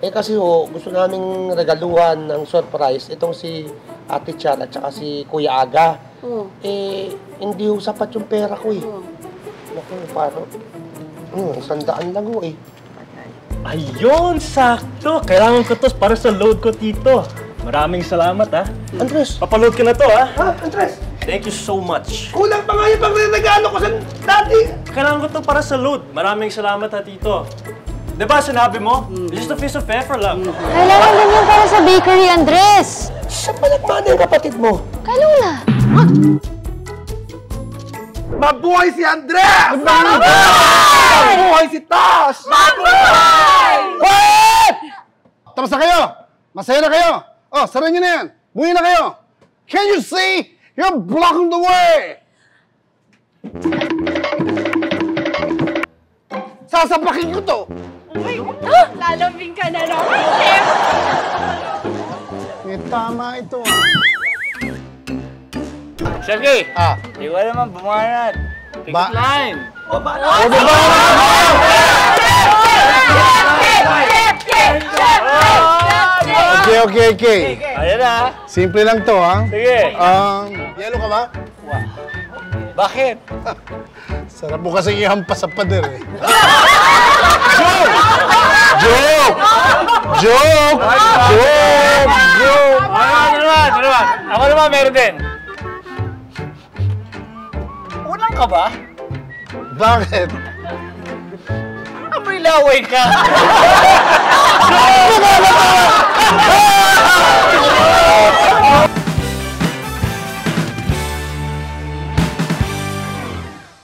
Eh kasi gusto naming regaluhan ng surprise itong si Ate Chan at saka si Kuya Aga. Eh, hindi sapat yung pera ko eh. Naku, parang 100 lang eh. Ayun, sakto. Kailangan ko to para sa load ko, Tito. Maraming salamat, ha. Andres! Papaload ka na to, ha? Ha? Andres! Thank you so much. Kulang pa nga yung pagre-regalo ko sa dati! Kailangan ko to para sa load. Maraming salamat, ha, Tito. Diba sinabi mo? Just a piece of effort lang. Kailangan din yung para sa bakery, Andres. Saan ba nagmana yung kapatid mo? Kay Lola. Mabuhay si Andres! Mabuhay si Tas! Mabuhay! Wait! Tapos na kayo! Masaya na kayo! Oh, sara nyo na yan! Buhay na kayo! Can you see? You're blocking the way! Sasapakin ko to! Lalambing ka na naman, Chef! Eh, tama ito. Sergey! Hindi ko naman bumanat. Pick-up line! Okay. Ayan na. Simple lang to, ha? Sige. Yelo ka ba? Bakit? Sarap mo kasing ihampas sa pader, eh. Joke! Ano naman? Ako naman meron din. Unang ka ba? Bakit? Amoy laway ka!